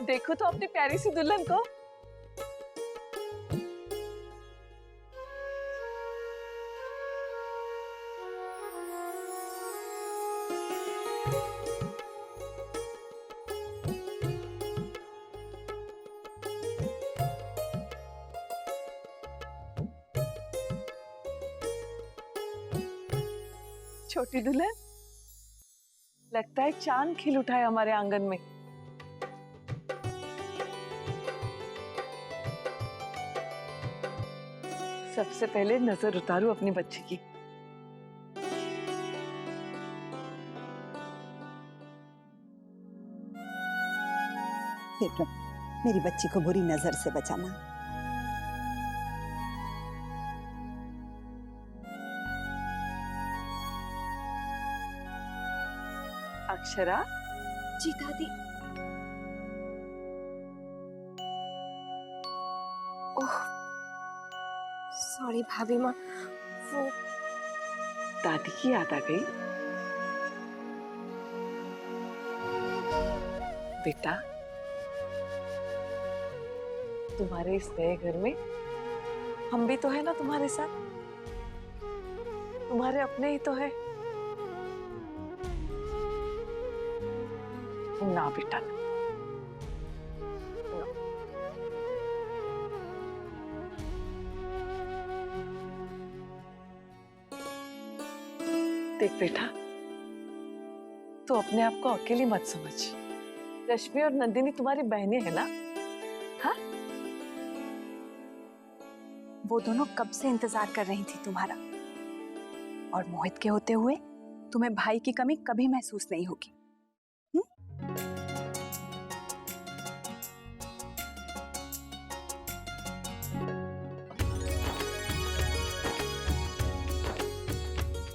देखो तो अपनी प्यारी सी दुल्हन को। छोटी दुल्हन, लगता है चांद खिल उठा है हमारे आंगन में। सबसे पहले नजर उतारूं अपनी बच्ची की। हे प्रभु, मेरी बच्ची को बुरी नजर से बचाना। अक्षरा। जी दादी। ओह सॉरी भाभी माँ, वो दादी की याद आ गई। बेटा, तुम्हारे इस नए घर में हम भी तो है ना तुम्हारे साथ, तुम्हारे अपने ही तो है ना बेटा ना। देख बेटा, तू अपने आप को अकेली मत समझ। रश्मि और नंदिनी तुम्हारी बहनें हैं ना? हाँ, वो दोनों कब से इंतजार कर रही थी तुम्हारा, और मोहित के होते हुए तुम्हें भाई की कमी कभी महसूस नहीं होगी।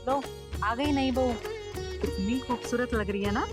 लो, आ गई नई बहू। कितनी खूबसूरत लग रही है ना।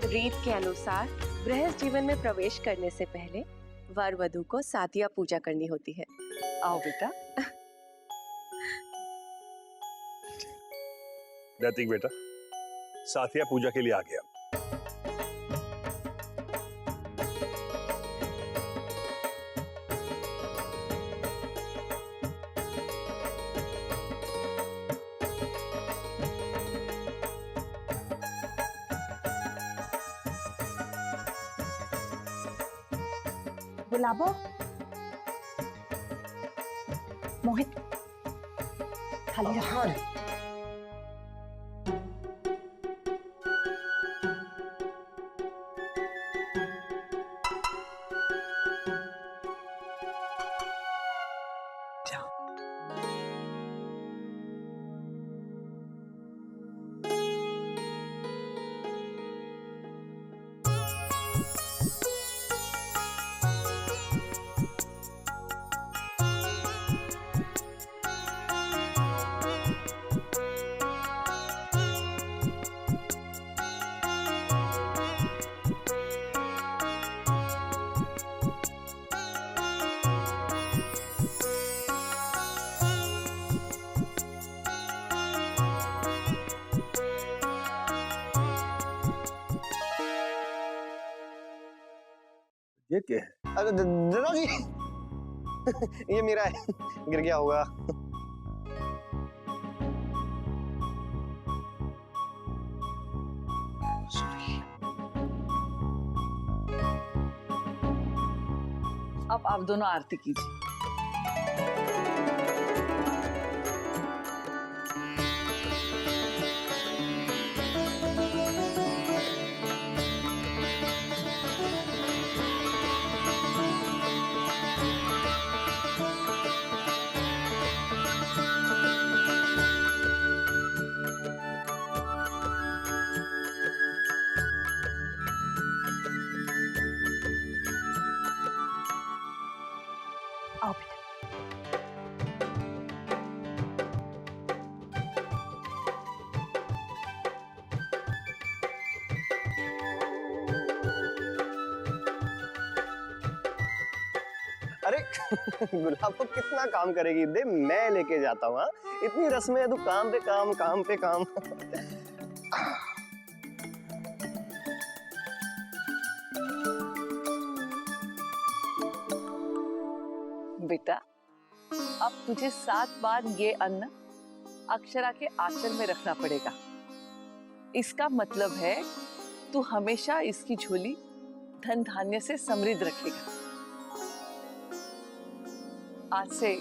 रीत के अनुसार गृहस्थ जीवन में प्रवेश करने से पहले वर वधू को सातिया पूजा करनी होती है। आओ बेटा। नैतिक बेटा, साथिया पूजा के लिए आ गया। गुलाबो, मोहित खाली रखो। ये क्या है? अरे दादाजी, ये मेरा है, गिर गया होगा। अब आप दोनों आरती कीजिए। अरे गुलाबो कितना काम करेगी, दे मैं लेके जाता हूँ। हाँ? इतनी रस्में है, तू काम पे काम, काम पे काम। बेटा, अब तुझे 7 बार ये अन्न अक्षरा के आंचल में रखना पड़ेगा। इसका मतलब है तू हमेशा इसकी झोली धन धान्य से समृद्ध रखेगा। आज से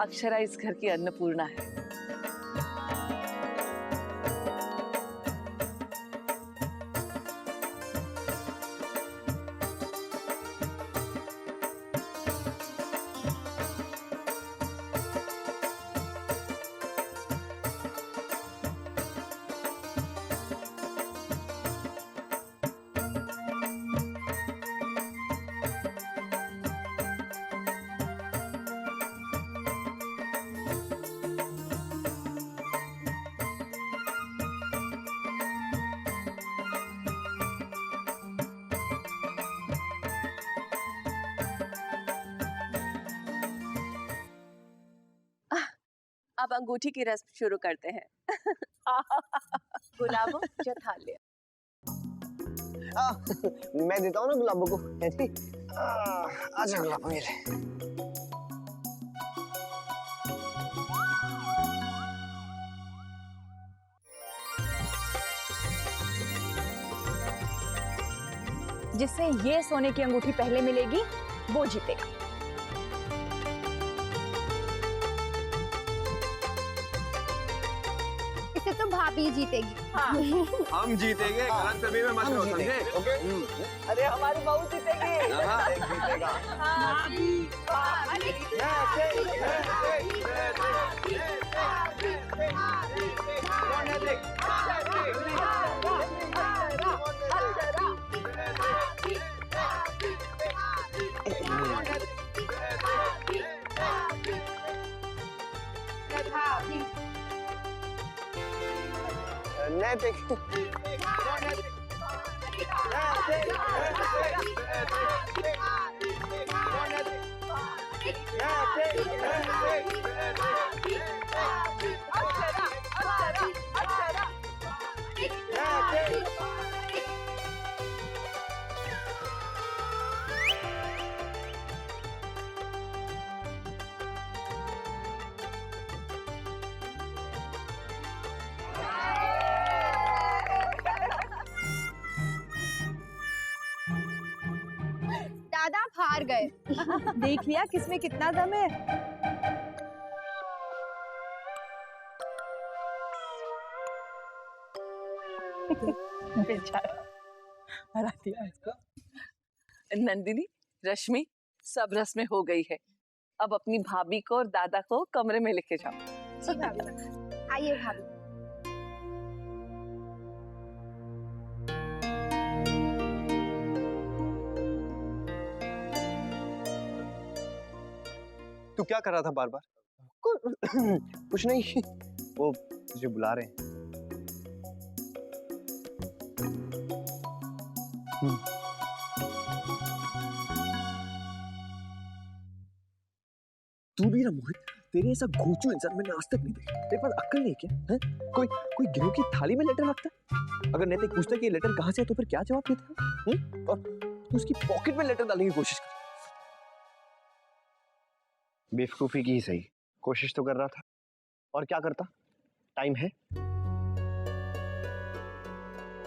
अक्षरा इस घर की अन्नपूर्णा है। अब अंगूठी की रस्म शुरू करते हैं। गुलाबो जो थाल ले। मैं देता हूँ ना गुलाबो को। है जी? आजा गुलाबो, ये ले। जिससे ये सोने की अंगूठी पहले मिलेगी वो जीतेगा। इसे तो भाभी जीतेगी। हम जीतेंगे, गलत फहमी में मत रहो, समझे? ओके? अरे हमारी बहू जीतेगी। जीतेगा। दादा आप हार गए। देख लिया किसमें कितना दम है। बेचारा हरा दिया इसको। नंदिनी, रश्मि, सब रस्में हो गई है। अब अपनी भाभी को और दादा को कमरे में लेके जाओ। जी भाभी। आइए भाभी। तू क्या कर रहा था बार बार? कुछ नहीं, वो मुझे बुला रहे हैं। तू भी ना मोहित, तेरे ऐसा घोंचू इंसान मैंने आज तक नहीं देखा। तेरे पास अक्ल नहीं है क्या? है? कोई गिरोह की थाली में लेटर रखता है? अगर नैतिक पूछता है कि ये लेटर कहाँ से है तो फिर क्या जवाब देता है? और तू उसकी पॉकेट में लेटर डालने की कोशिश कर। बेवकूफी की ही सही, कोशिश तो कर रहा था। और क्या करता? टाइम है।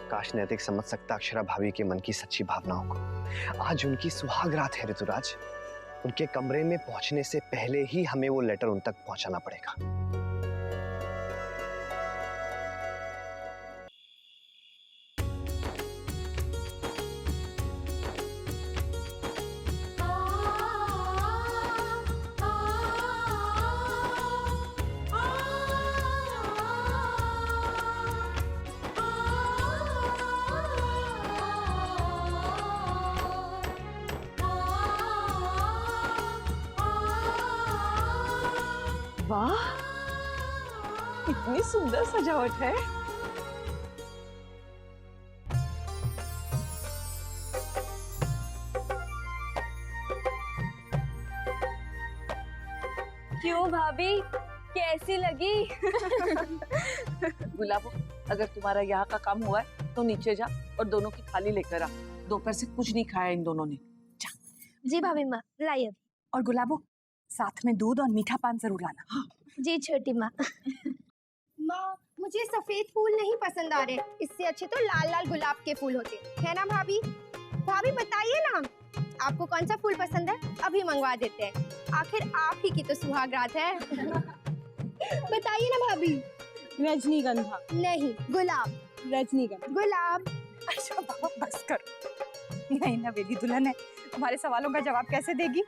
काश नैतिक समझ सकता अक्षरा भाभी के मन की सच्ची भावनाओं को। आज उनकी सुहाग रात है ऋतुराज। उनके कमरे में पहुंचने से पहले ही हमें वो लेटर उन तक पहुंचाना पड़ेगा। वाह, कितनी सुंदर सजावट है। भाभी कैसी लगी? गुलाबो, अगर तुम्हारा यहाँ का काम हुआ है तो नीचे जा और दोनों की थाली लेकर आ। दोपहर से कुछ नहीं खाया इन दोनों ने। जी भाभी माँ, लाइए। और गुलाबो, साथ में दूध और मीठा पान जरूर लाना। जी छोटी माँ। माँ, मुझे सफेद फूल नहीं पसंद आ रहे, इससे अच्छे तो लाल लाल गुलाब के फूल होते है ना भाभी? भाभी बताइए ना, आपको कौन सा फूल पसंद है? अभी मंगवा देते हैं, आखिर आप ही की तो सुहागरात है। बताइए ना भाभी। रजनीगंधा। नहीं, गुलाब। रजनीगंधा। गुलाब। अच्छा बाबा बस करो। नहीं ना बेली दुल्हन है, तुम्हारे सवालों का जवाब कैसे देगी?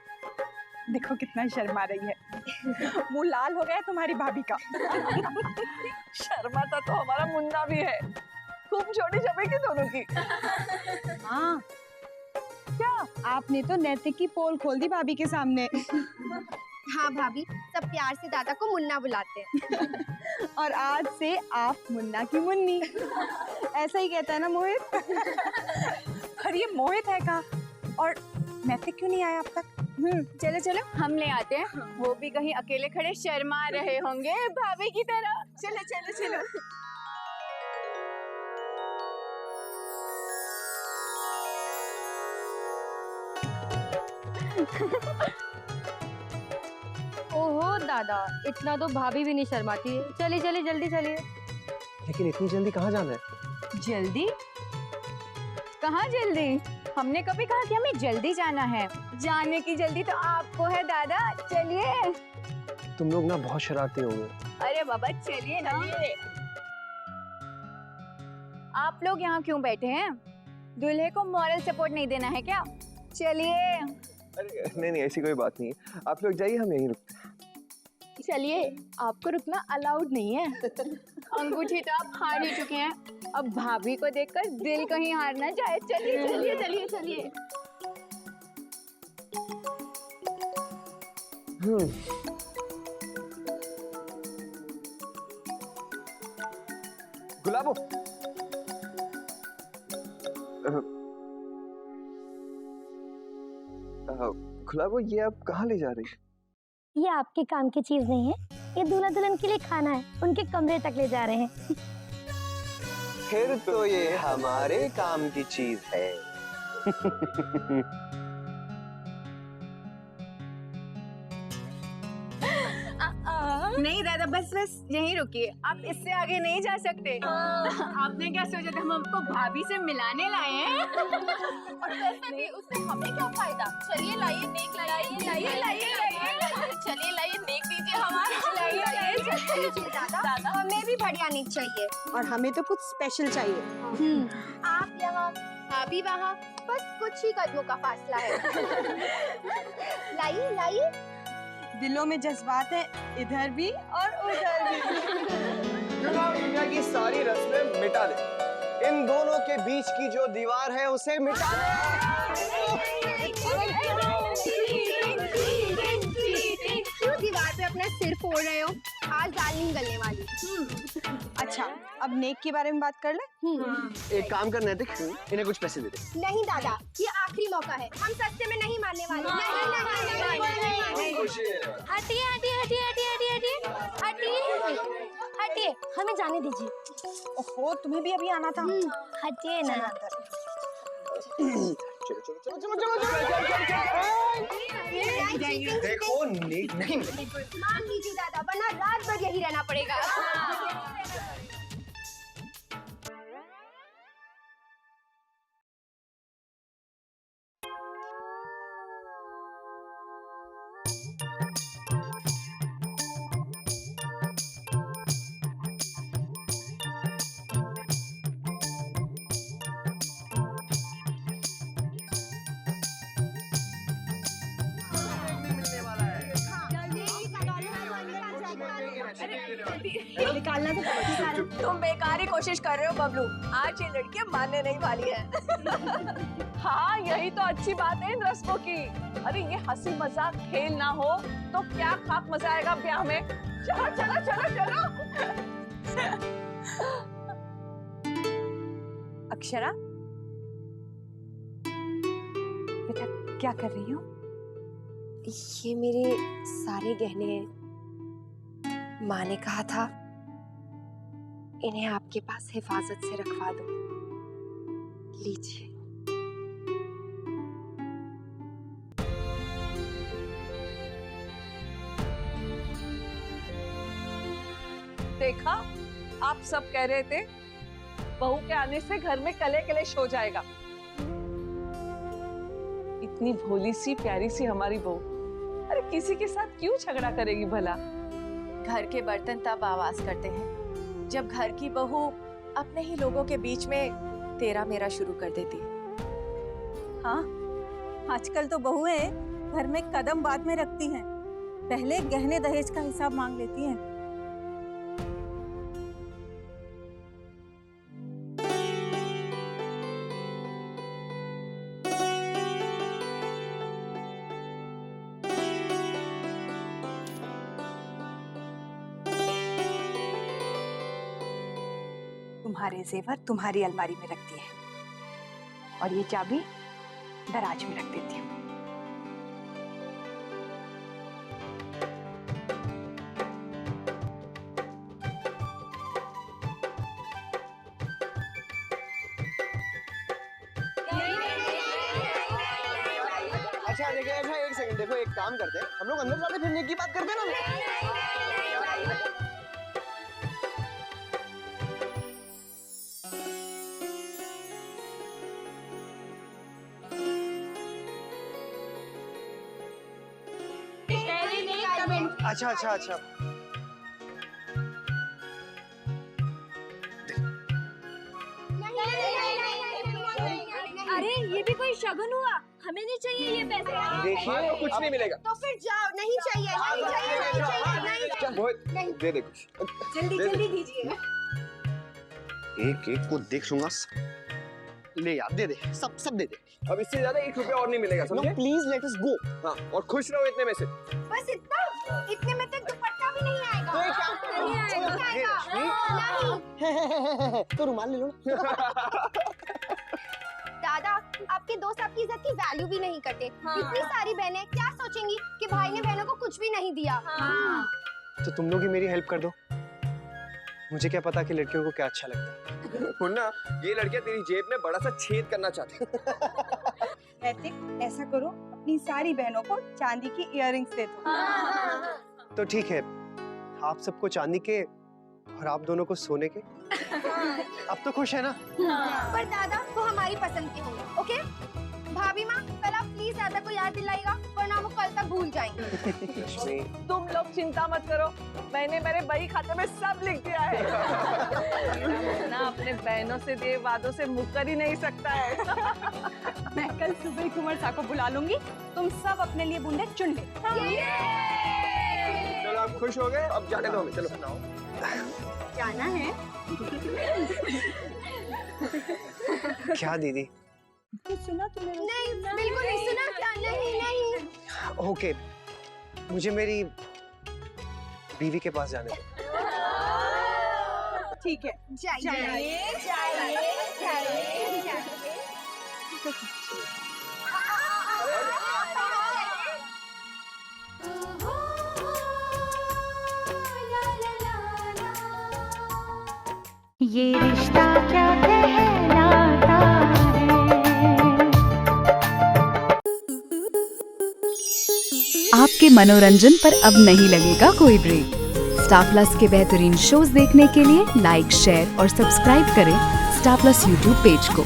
देखो कितना शर्मा रही है। मुंह लाल हो गया तुम्हारी भाभी का। शर्माता तो हमारा मुन्ना भी है, खूब जोड़ी जमेगी दोनों की। हाँ क्या आपने तो नैतिक की पोल खोल दी भाभी के सामने। हाँ भाभी, सब प्यार से दादा को मुन्ना बुलाते हैं। और आज से आप मुन्ना की मुन्नी। ऐसा ही कहता है ना मोहित? पर ये मोहित है का? और नैतिक क्यों नहीं आया अब तक? चलो चलो हम ले आते हैं, वो भी कहीं अकेले खड़े शर्मा रहे होंगे भाभी की तरह। चलो चलो चलो। ओहो दादा, इतना तो भाभी भी नहीं शर्माती है। चलिए चलिए जल्दी चलिए। लेकिन इतनी जल्दी कहाँ जाना है? जल्दी? कहाँ जल्दी? हमने कभी कहा कि हमें जल्दी जाना है। जाने की जल्दी तो आपको है दादा, चलिए। तुम लोग ना बहुत शरारती हो गए। अरे बाबा चलिए ना। आप लोग यहाँ क्यों बैठे हैं? दूल्हे को मॉरल सपोर्ट नहीं देना है क्या? चलिए। अरे नहीं, ऐसी कोई बात नहीं है, आप लोग जाइए, हम यहीं रुकते हैं। चलिए, आपको रुकना अलाउड नहीं है। अंगूठी तो आप हार ही चुके हैं, अब भाभी को देखकर दिल कहीं हार ना जाए। चलिए चलिए चलिए चलिए। गुलाबो, गुलाबो, ये आप कहाँ ले जा रही? ये आपके काम की चीज नहीं है, ये दूल्हा दुल्हन के लिए खाना है, उनके कमरे तक ले जा रहे हैं। फिर तो ये हमारे काम की चीज है। नहीं दादा, बस बस यहीं रुकिए, आप इससे आगे नहीं जा सकते। आपने क्या सोचा था हम आपको भाभी से मिलाने लाए हैं? और वैसे भी उससे हमें क्या फायदा? चलिए लाइए नेक, लाइए लाइए लाइए, चलिए लाइए नेक दीजिए हमारा। लाइए दादा, हमें भी बढ़िया नेक चाहिए। और हमें तो कुछ स्पेशल चाहिए। आप यहाँ, भाभी वहाँ, बस कुछ ही कदमों का फासला है। लाइए लाइए। दिलों में जज्बात है, इधर भी और उधर भी। दुनिया की सारी रस्में मिटा दे, इन दोनों के बीच की जो दीवार है उसे मिटा दे। क्यों दीवार पे अपना सिर फोड़ रहे हो? आज दाल नहीं गलने वाली। अच्छा, अब नेक के बारे में बात कर ले। एक काम कर नैतिक, इन्हें कुछ पैसे दे दे। नहीं दादा, ये आखिरी मौका है, हम सस्ते में नहीं मानने वाले। नहीं। हटिए हटिए हटिए हटिए हटिए हटिए हटिए, हमें जाने दीजिए। ओहो, तुम्हें भी अभी आना था। हटिए ना। देखो नेक नहीं मान लीजिए दादा, वरना रात भर यही रहना पड़ेगा। निकालना तो तुम बेकार ही कोशिश कर रहे हो बबलू, आज ये लड़की मानने नहीं वाली है। हाँ, यही तो अच्छी बात है इन रस्मों की। अरे ये हंसी मजाक खेल ना हो तो क्या खाक मजा आएगा ब्याह में। चलो चलो चलो चलो। अक्षरा, बेटा क्या कर रही हो? ये मेरे सारे गहने हैं, माँ ने कहा था इन्हें आपके पास हिफाजत से रखवा दो। लीजिए। देखा, आप सब कह रहे थे बहू के आने से घर में कले कलेश हो जाएगा। इतनी भोली सी प्यारी सी हमारी बहू, अरे किसी के साथ क्यों झगड़ा करेगी भला? घर के बर्तन तब आवाज करते हैं जब घर की बहू अपने ही लोगों के बीच में तेरा मेरा शुरू कर देती है। हाँ, आजकल तो बहुएं घर में कदम बाद में रखती हैं, पहले गहने दहेज का हिसाब मांग लेती हैं। तुम्हारे जेवर तुम्हारी अलमारी में रखती है और ये चाबी दराज में रख देती हूँ। अच्छा देखो, अच्छा एक सेकंड, देखो एक काम करते हैं, हम लोग अंदर जाके फिरने की बात करते हैं ना। अच्छा अच्छा अच्छा, अरे ये भी कोई शगुन हुआ, हमें नहीं चाहिए ये पैसे। देखिए कुछ नहीं मिलेगा। तो फिर जाओ, नहीं चाहिए, नहीं चाहिए, नहीं चाहिए, चल मोहित, नहीं। दे दे कुछ। जल्दी दे दे। जल्दी दीजिए। एक एक को देख लूंगा। ले यार, दे दे, सब सब दे दे। अब इससे ज्यादा 1 रुपया और नहीं मिलेगा, समझे? प्लीज लेट अस गो। हाँ, और खुश रहो इतने में से। बस इतना, इतने में तक दुपट्टा भी नहीं आएगा। तो एक काम नहीं आएगा। नहीं। तो रुमाल ले लो। दादा, आपके दोस्त आपकी इज्जत की वैल्यू भी नहीं करते। इतनी सारी बहनें क्या सोचेंगी कि भाई ने बहनों को कुछ भी नहीं दिया। तो तुम लोग ही मेरी हेल्प कर दो। मुझे क्या पता कि लड़कियों को क्या अच्छा लगता है। मुन्ना, ये लड़कियां तेरी जेब में बड़ा सा छेद करना चाहती है। नैतिक, ऐसा करो, अपनी सारी बहनों को चांदी की इयररिंग्स दे दो। तो ठीक है, आप सबको चांदी के और आप दोनों को सोने के। अब तो खुश है ना? पर दादा, वो हमारी पसंद के होंगे, ओके? भाभी माँ, कल आप प्लीज दादा को याद दिलाएगा, वरना वो कल तक भूल जाएंगे। तुम लोग चिंता मत करो, मैंने मेरे बही खाते में सब लिख दिया है। ना अपने बहनों से दिए वादों से मुकर ही नहीं सकता है। मैं कल सुबह कुंवर सा को बुला लूंगी, तुम सब अपने लिए बूंदे चुन ले। चलो आप खुश हो गए, अब जाने दो हमें, चलो। जाना है? क्या दीदी? सुना तुमने? नहीं, बिल्कुल नहीं सुना। क्या? नहीं नहीं। ओके, मुझे मेरी बीवी के पास जाने दो। ठीक है, जाइए जाइए। ये रिश्ता क्या कहलाता है। आपके मनोरंजन पर अब नहीं लगेगा कोई ब्रेक। स्टार प्लस के बेहतरीन शोज देखने के लिए लाइक, शेयर और सब्सक्राइब करें स्टार प्लस यूट्यूब पेज को।